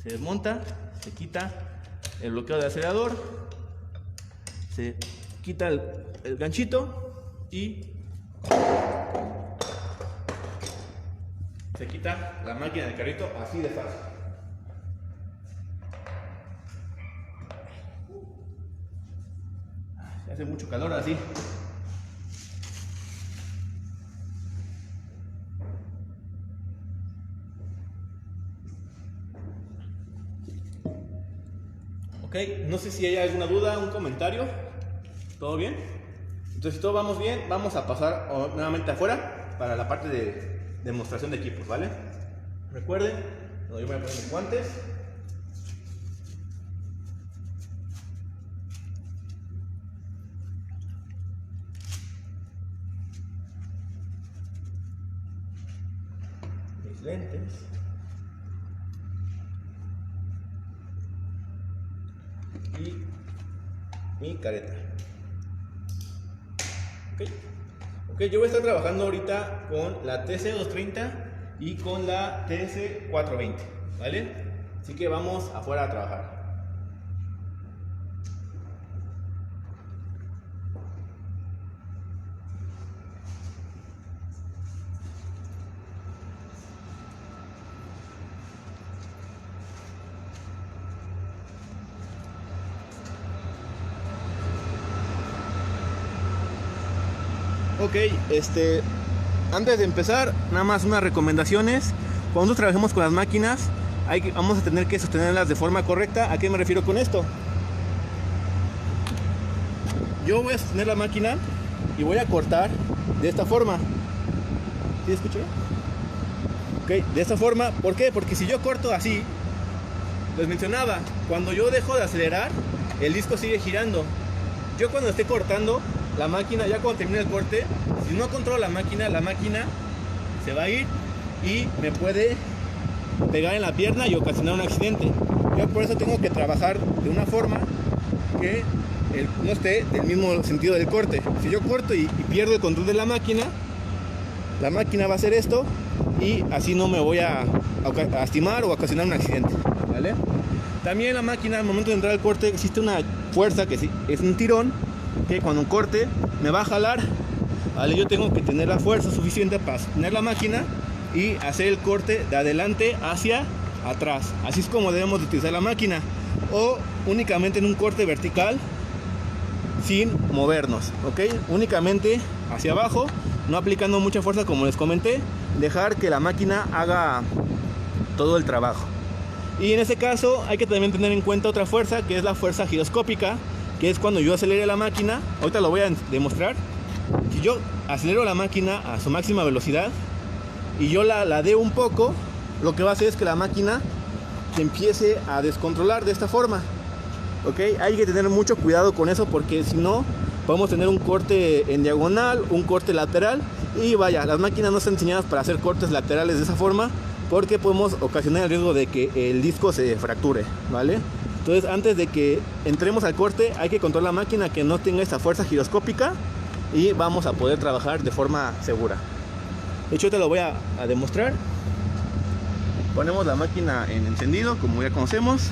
Speaker 3: Se desmonta, se quita el bloqueo del acelerador, se quita el ganchito y se quita la máquina del carrito así de fácil. Hace mucho calor así. Ok, no sé si hay alguna duda, un comentario. ¿Todo bien? Entonces si todo vamos bien, vamos a pasar nuevamente afuera para la parte de demostración de equipos, ¿vale? Recuerden, yo voy a poner mis guantes. Mis lentes. Y mi careta. Ok, yo voy a estar trabajando ahorita con la TC230 y con la TS420, ¿vale? Así que vamos afuera a trabajar. Ok, antes de empezar, nada más unas recomendaciones. Cuando nosotros trabajemos con las máquinas, vamos a tener que sostenerlas de forma correcta. ¿A qué me refiero con esto? Yo voy a sostener la máquina y voy a cortar de esta forma. ¿Sí escuché? Ok, de esta forma. ¿Por qué? Porque si yo corto así, les mencionaba, cuando yo dejo de acelerar, el disco sigue girando. Yo cuando esté cortando la máquina, ya cuando termine el corte, si no controlo la máquina se va a ir y me puede pegar en la pierna y ocasionar un accidente. Yo por eso tengo que trabajar de una forma que no esté del mismo sentido del corte. Si yo corto y pierdo el control de la máquina va a hacer esto y así no me voy a lastimar o ocasionar un accidente, ¿vale? También la máquina, al momento de entrar al corte, existe una fuerza que es un tirón que cuando un corte me va a jalar, ¿vale? Yo tengo que tener la fuerza suficiente para sostener la máquina y hacer el corte de adelante hacia atrás. Así es como debemos de utilizar la máquina, o únicamente en un corte vertical sin movernos, ¿ok? Únicamente hacia abajo, no aplicando mucha fuerza como les comenté, dejar que la máquina haga todo el trabajo. Y en ese caso hay que también tener en cuenta otra fuerza, que es la fuerza giroscópica, que es cuando yo acelere la máquina. Ahorita lo voy a demostrar. Si yo acelero la máquina a su máxima velocidad y yo la deo un poco, lo que va a hacer es que la máquina se empiece a descontrolar de esta forma, ¿ok? Hay que tener mucho cuidado con eso, porque si no podemos tener un corte en diagonal, un corte lateral, y vaya, las máquinas no están diseñadas para hacer cortes laterales de esa forma, porque podemos ocasionar el riesgo de que el disco se fracture, ¿vale? Entonces, antes de que entremos al corte, hay que controlar la máquina que no tenga esta fuerza giroscópica y vamos a poder trabajar de forma segura. De hecho, te lo voy a demostrar. Ponemos la máquina en encendido, como ya conocemos.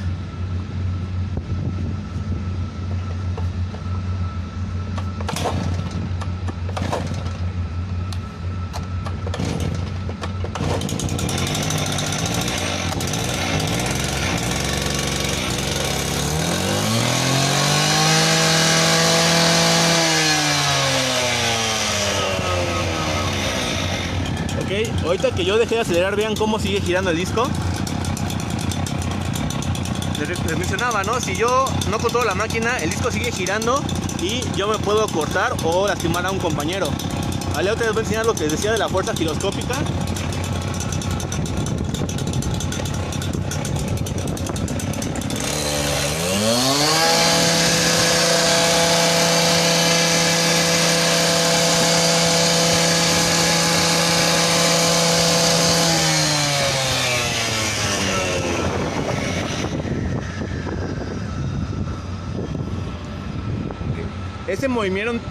Speaker 3: Ahorita que yo dejé de acelerar, vean cómo sigue girando el disco. Les mencionaba, ¿no? Si yo no controlo la máquina, el disco sigue girando y yo me puedo cortar o lastimar a un compañero. Vale, ahorita les voy a enseñar lo que les decía de la fuerza giroscópica.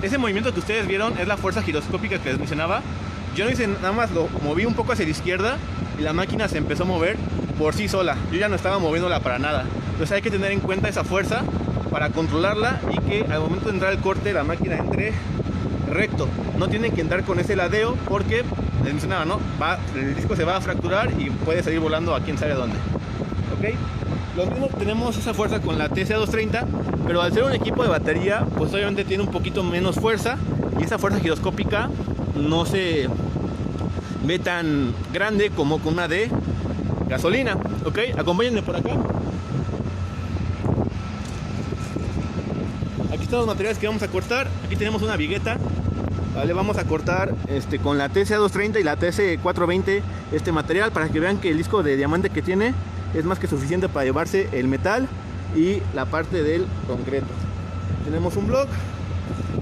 Speaker 3: Ese movimiento que ustedes vieron es la fuerza giroscópica que les mencionaba. Yo no hice nada más, lo moví un poco hacia la izquierda y la máquina se empezó a mover por sí sola. Yo ya no estaba moviéndola para nada. Entonces hay que tener en cuenta esa fuerza para controlarla y que al momento de entrar el corte la máquina entre recto. No tienen que entrar con ese ladeo porque les mencionaba, ¿no? El disco se va a fracturar y puede salir volando a quién sabe dónde. ¿Ok? Lo mismo tenemos esa fuerza con la TCA230, pero al ser un equipo de batería, pues obviamente tiene un poquito menos fuerza y esa fuerza giroscópica no se ve tan grande como con una de gasolina. ¿Ok? Acompáñenme por acá. Aquí están los materiales que vamos a cortar. Aquí tenemos una vigueta. Vale, vamos a cortar con la TCA230 y la TC420 este material para que vean que el disco de diamante que tiene es más que suficiente para llevarse el metal y la parte del concreto. Tenemos un block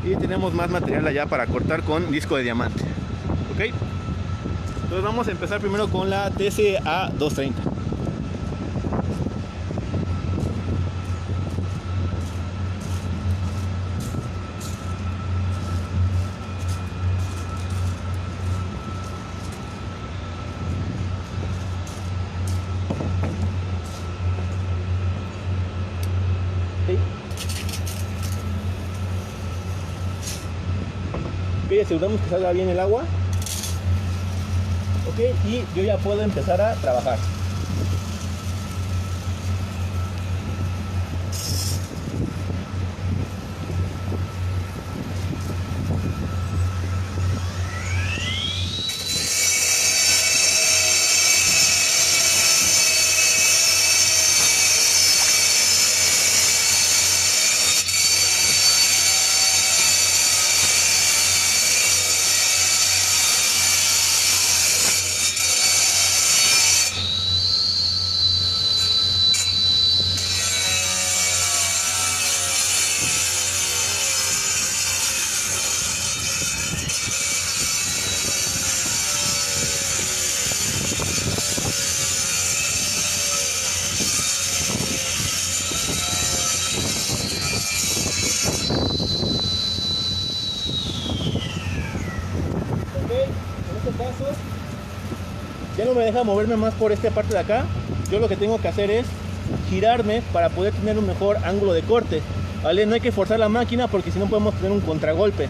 Speaker 3: y tenemos más material allá para cortar con disco de diamante. ¿Ok? Entonces vamos a empezar primero con la TCA230. Ok, aseguramos que salga bien el agua. Ok, y yo ya puedo empezar a trabajar. Ya no me deja moverme más por esta parte de acá. Yo lo que tengo que hacer es girarme para poder tener un mejor ángulo de corte, ¿vale? No hay que forzar la máquina porque si no podemos tener un contragolpe.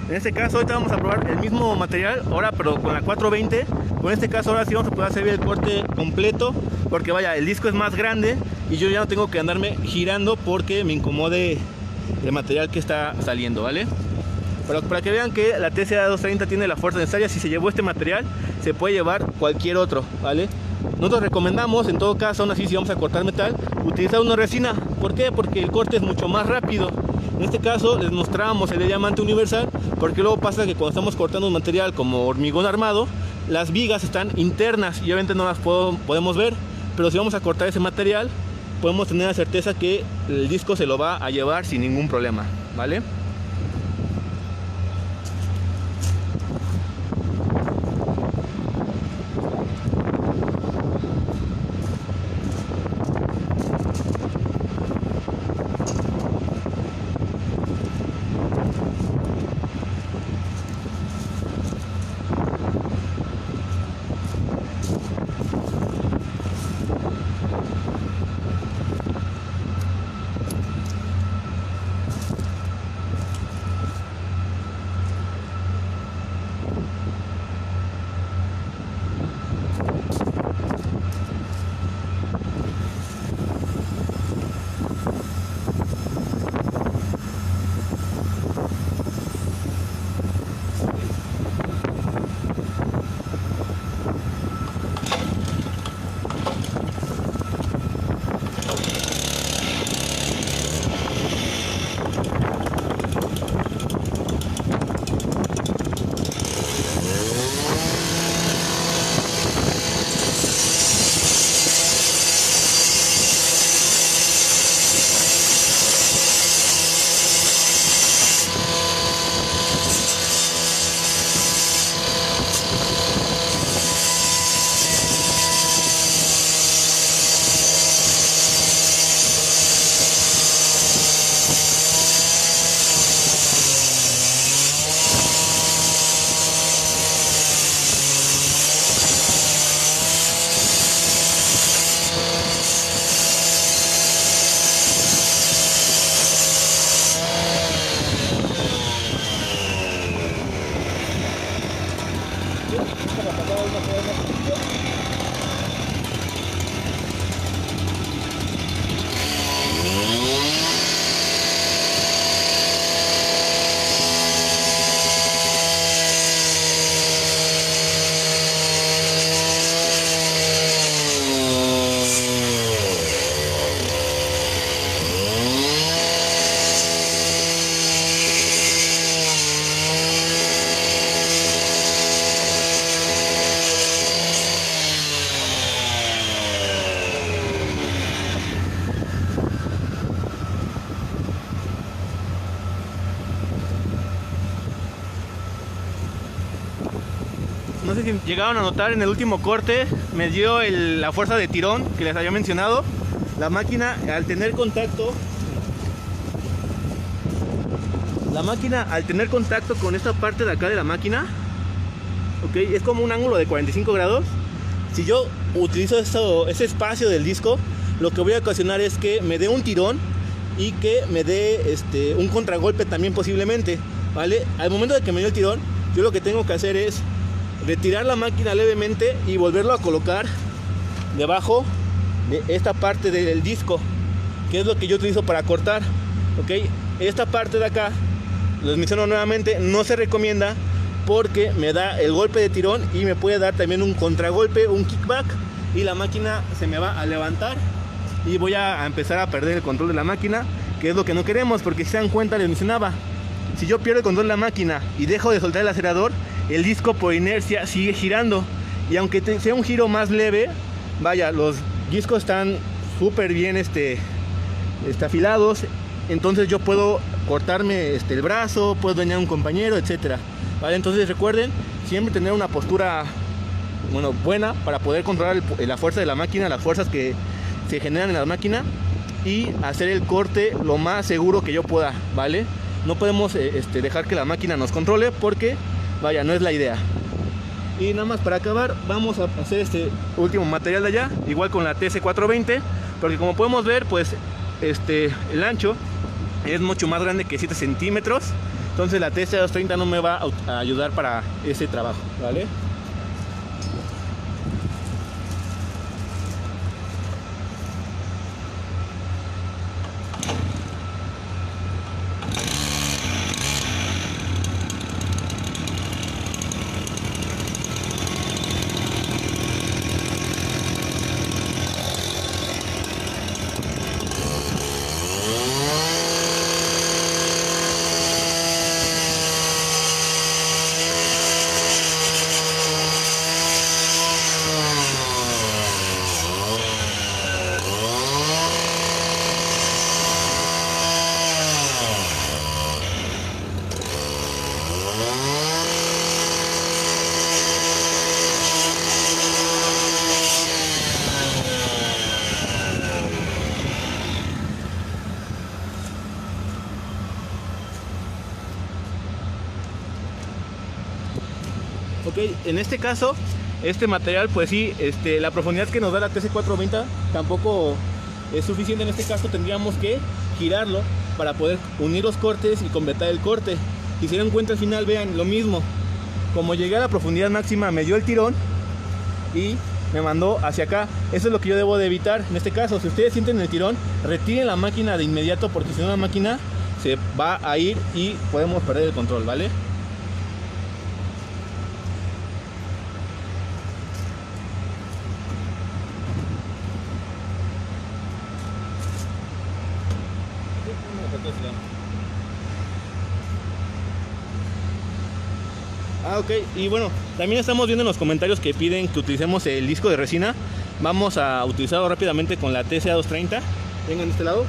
Speaker 3: En este caso ahorita vamos a probar el mismo material ahora, pero con la 420. Con este caso ahora sí vamos a poder hacer el corte completo, porque vaya, el disco es más grande y yo ya no tengo que andarme girando porque me incomode el material que está saliendo, ¿vale? Pero para que vean que la TCA230 tiene la fuerza necesaria. Si se llevó este material, se puede llevar cualquier otro, ¿vale? Nosotros recomendamos, en todo caso, aún así, si vamos a cortar metal, utilizar una resina. ¿Por qué? Porque el corte es mucho más rápido. En este caso les mostrábamos el de diamante universal, porque luego pasa que cuando estamos cortando un material como hormigón armado, las vigas están internas y obviamente no las podemos ver, pero si vamos a cortar ese material, podemos tener la certeza que el disco se lo va a llevar sin ningún problema, ¿vale? No sé si llegaron a notar, en el último corte me dio la fuerza de tirón que les había mencionado. La máquina al tener contacto con esta parte de acá de la máquina, ok, es como un ángulo de 45 grados. Si yo utilizo ese espacio del disco, lo que voy a ocasionar es que me dé un tirón y que me dé un contragolpe también posiblemente, ¿vale? Al momento de que me dé el tirón, yo lo que tengo que hacer es retirar la máquina levemente y volverlo a colocar debajo de esta parte del disco, que es lo que yo utilizo para cortar, ¿ok? Esta parte de acá, les menciono nuevamente, no se recomienda porque me da el golpe de tirón y me puede dar también un contragolpe, un kickback, y la máquina se me va a levantar y voy a empezar a perder el control de la máquina, que es lo que no queremos, porque si se dan cuenta, les mencionaba, si yo pierdo el control de la máquina y dejo de soltar el acelerador, el disco por inercia sigue girando, y aunque sea un giro más leve, vaya, los discos están súper bien afilados, entonces yo puedo cortarme el brazo, puedo dañar a un compañero, etcétera, ¿vale? Entonces recuerden siempre tener una postura buena para poder controlar la fuerza de la máquina, las fuerzas que se generan en la máquina, y hacer el corte lo más seguro que yo pueda, ¿vale? No podemos dejar que la máquina nos controle, porque vaya, no es la idea. Y nada más para acabar, vamos a hacer este último material de allá, igual con la TC420, porque como podemos ver, pues el ancho es mucho más grande que 7 centímetros, entonces la TC230 no me va a ayudar para ese trabajo, ¿vale? Ok, en este caso, este material, pues sí, la profundidad que nos da la TC420 tampoco es suficiente. En este caso tendríamos que girarlo para poder unir los cortes y completar el corte. Si se dan cuenta al final, vean lo mismo. Como llegué a la profundidad máxima, me dio el tirón y me mandó hacia acá. Eso es lo que yo debo de evitar. En este caso, si ustedes sienten el tirón, retiren la máquina de inmediato, porque si no la máquina se va a ir y podemos perder el control, ¿vale? Ok, y bueno, también estamos viendo en los comentarios que piden que utilicemos el disco de resina. Vamos a utilizarlo rápidamente con la TCA230. Vengan de este lado.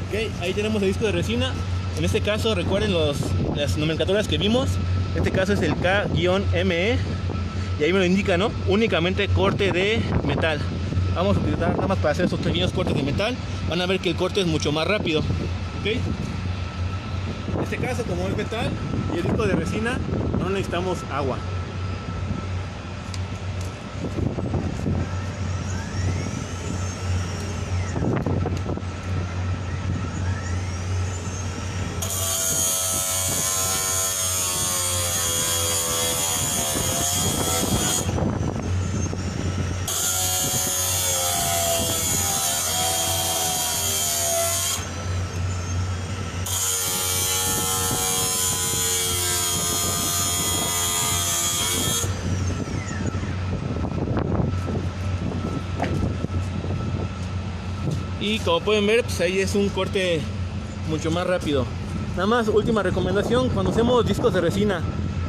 Speaker 3: Ok, ahí tenemos el disco de resina. En este caso, recuerden las nomenclaturas que vimos. En este caso es el K-ME. Y ahí me lo indica, ¿no? Únicamente corte de metal. Vamos a utilizar nada más para hacer estos pequeños cortes de metal. Van a ver que el corte es mucho más rápido. ¿Ok? En este caso, como es metal y el disco de resina, no necesitamos agua. Y como pueden ver, pues ahí es un corte mucho más rápido. Nada más, última recomendación: cuando hacemos discos de resina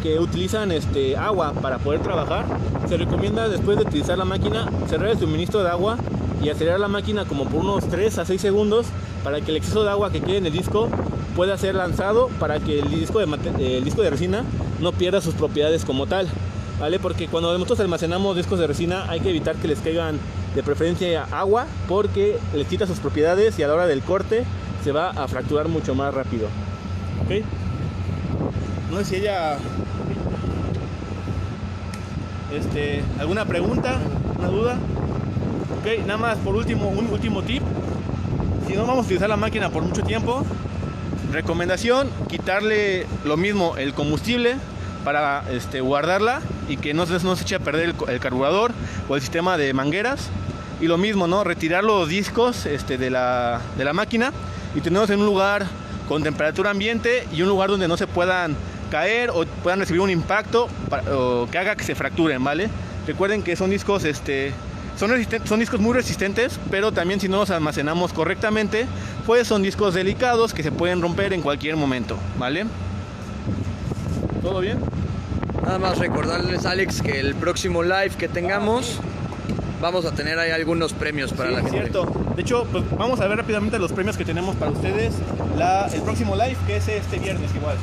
Speaker 3: que utilizan agua para poder trabajar, se recomienda, después de utilizar la máquina, cerrar el suministro de agua y acelerar la máquina como por unos 3 a 6 segundos para que el exceso de agua que quede en el disco pueda ser lanzado, para que el disco de resina no pierda sus propiedades como tal, ¿vale? Porque cuando nosotros almacenamos discos de resina hay que evitar que les caigan de preferencia agua, porque les quita sus propiedades y a la hora del corte se va a fracturar mucho más rápido. ¿Ok? No sé si ella alguna pregunta, una duda. Ok, nada más por último, un último tip: si no vamos a utilizar la máquina por mucho tiempo, recomendación: quitarle lo mismo, el combustible, para guardarla y que no se eche a perder el carburador o el sistema de mangueras. Y lo mismo, ¿no? Retirar los discos de la máquina y tenerlos en un lugar con temperatura ambiente y un lugar donde no se puedan caer o puedan recibir un impacto o que haga que se fracturen, ¿vale? Recuerden que son discos son discos muy resistentes, pero también si no los almacenamos correctamente, pues son discos delicados que se pueden romper en cualquier momento, ¿vale? ¿Todo bien?
Speaker 1: Nada más recordarles, Alex, que el próximo live que tengamos vamos a tener ahí algunos premios para la gente.
Speaker 3: Cierto. De hecho, pues vamos a ver rápidamente los premios que tenemos para ustedes. El próximo live, que es este viernes igual.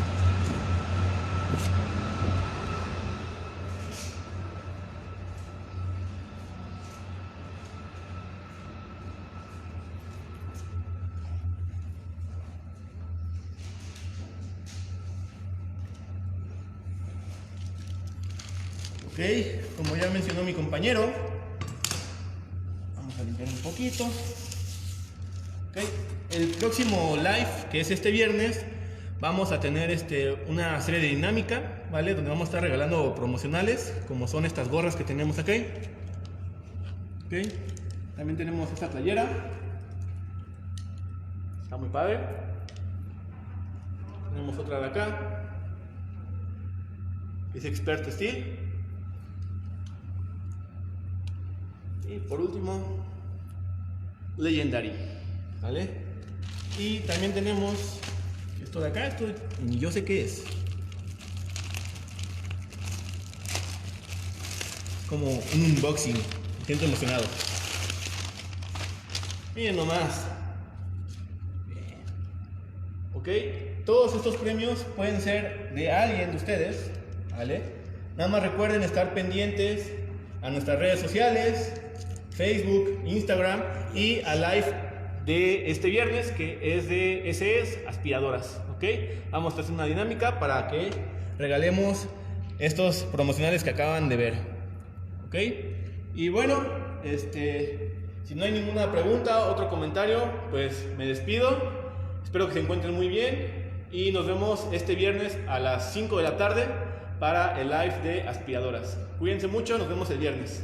Speaker 3: Ok, como ya mencionó mi compañero, vamos a limpiar un poquito. Ok, el próximo live, que es este viernes, vamos a tener una serie de dinámica, ¿vale? Donde vamos a estar regalando promocionales, como son estas gorras que tenemos aquí. Ok, también tenemos esta playera, está muy padre. Tenemos otra de acá, que es Expert Steel. Y por último, Legendary, ¿vale? Y también tenemos esto de acá, esto ni yo sé qué es. Como un unboxing, me siento emocionado. Miren nomás. Bien. Ok, todos estos premios pueden ser de alguien de ustedes, ¿vale? Nada más recuerden estar pendientes a nuestras redes sociales: Facebook, Instagram y a live de este viernes, que es de SEs aspiradoras, ¿ok? Vamos a hacer una dinámica para que regalemos estos promocionales que acaban de ver, ¿ok? Y bueno, si no hay ninguna pregunta, otro comentario, pues me despido. Espero que se encuentren muy bien y nos vemos este viernes a las 5 de la tarde para el live de aspiradoras. Cuídense mucho, nos vemos el viernes.